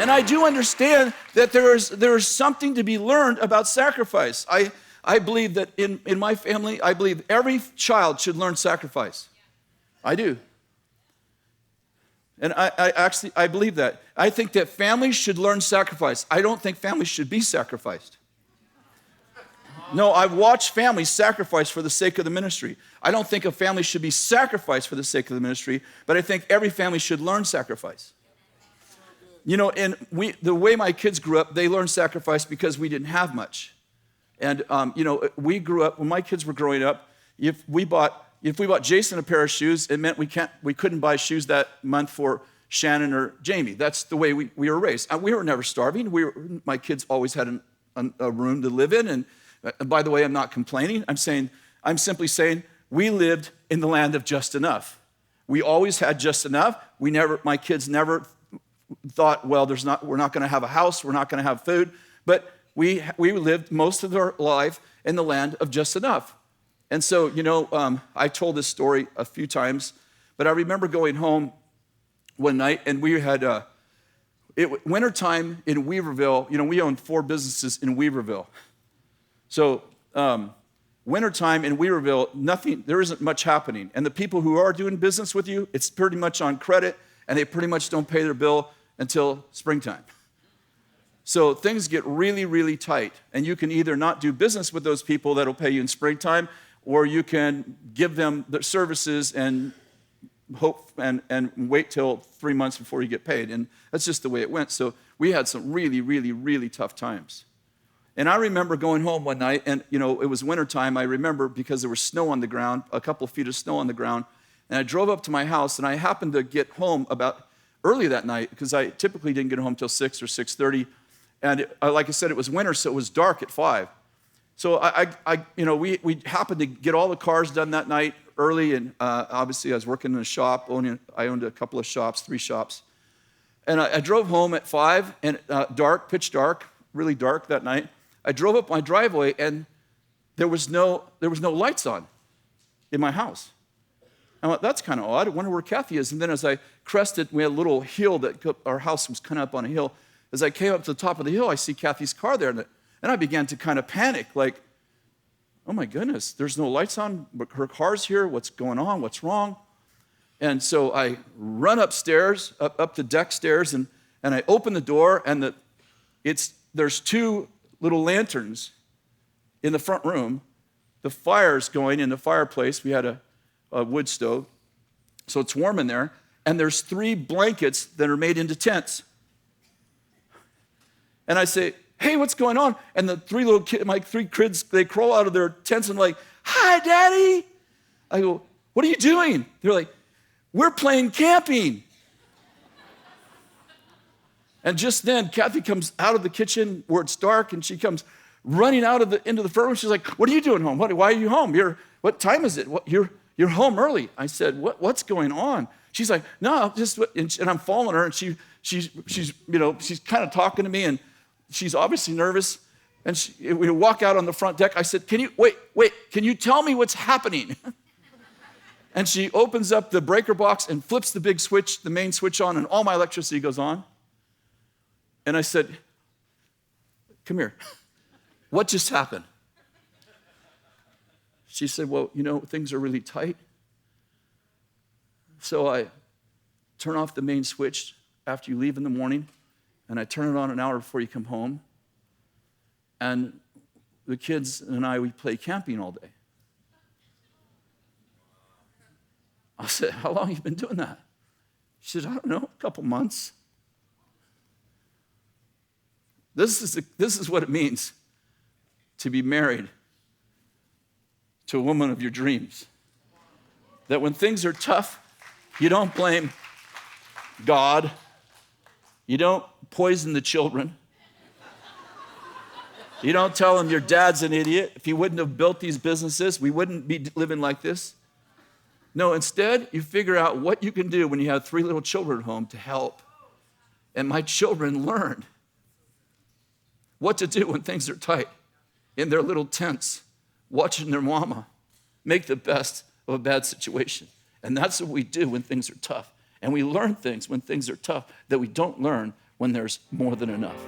And I do understand that there is something to be learned about sacrifice. I believe that in my family, I believe every child should learn sacrifice. I do. And I believe that. I think that families should learn sacrifice. I don't think families should be sacrificed. No, I've watched families sacrifice for the sake of the ministry. I don't think a family should be sacrificed for the sake of the ministry, but I think every family should learn sacrifice. You know, and the way my kids grew up, they learned sacrifice because we didn't have much. And, you know, we grew up, when my kids were growing up, if we bought Jason a pair of shoes, it meant we couldn't buy shoes that month for Shannon or Jamie. That's the way we were raised. We were never starving. My kids always had a room to live in. And by the way, I'm not complaining. I'm simply saying we lived in the land of just enough. We always had just enough. My kids never thought, well, we're not going to have a house, we're not going to have food, but we lived most of our life in the land of just enough. And so, you know, I told this story a few times, but I remember going home one night, and we had wintertime in Weaverville. You know, we owned 4 businesses in Weaverville. So wintertime in Weaverville, there isn't much happening. And the people who are doing business with you, it's pretty much on credit, and they pretty much don't pay their bill until springtime. So things get really, really tight, and you can either not do business with those people that'll pay you in springtime, or you can give them the services and hope and wait till 3 months before you get paid. And that's just the way it went. So we had some really, really, really tough times. And I remember going home one night, and you know, it was wintertime. I remember because there was snow on the ground, a couple of feet of snow on the ground. And I drove up to my house, and I happened to get home about early that night because I typically didn't get home till 6 or 6:30. And like I said, it was winter, so it was dark at 5. So we happened to get all the cars done that night early, and obviously I was working in a shop. I owned a couple of shops, 3 shops. And I drove home at 5, and pitch dark, really dark that night. I drove up my driveway, and there was no lights on in my house. I went, that's kind of odd. I wonder where Kathy is. And then as I crested, we had a little hill our house was kind of up on a hill. As I came up to the top of the hill, I see Kathy's car there, and I began to kind of panic, like, oh my goodness, there's no lights on, but her car's here, what's going on, what's wrong? And so I run upstairs, up the deck stairs, and I open the door, and there's 2 little lanterns in the front room. The fire's going in the fireplace. We had a wood stove, so it's warm in there, and there's 3 blankets that are made into tents. And I say, hey, what's going on? And the 3 little kids, my 3 kids, they crawl out of their tents and like, hi, Daddy. I go, what are you doing? They're like, we're playing camping. And just then, Kathy comes out of the kitchen where it's dark, and she comes running into the front room. She's like, what are you doing home? Why are you home? What time is it? You're home early. I said, what's going on? She's like, no, and I'm following her, and she's kind of talking to me, and she's obviously nervous. And we walk out on the front deck. I said, can you tell me what's happening? And she opens up the breaker box and flips the main switch on, and all my electricity goes on. And I said, come here. What just happened? She said, well, things are really tight. So I turn off the main switch after you leave in the morning, and I turn it on an hour before you come home. And the kids and we play camping all day. I said, how long have you been doing that? She said, I don't know, a couple months. This is what it means to be married to a woman of your dreams. That when things are tough, you don't blame God. You don't poison the children. You don't tell them your dad's an idiot. If he wouldn't have built these businesses, we wouldn't be living like this. No, instead, you figure out what you can do when you have 3 little children at home to help. And my children learned what to do when things are tight in their little tents, watching their mama make the best of a bad situation. And that's what we do when things are tough. And we learn things when things are tough that we don't learn when there's more than enough.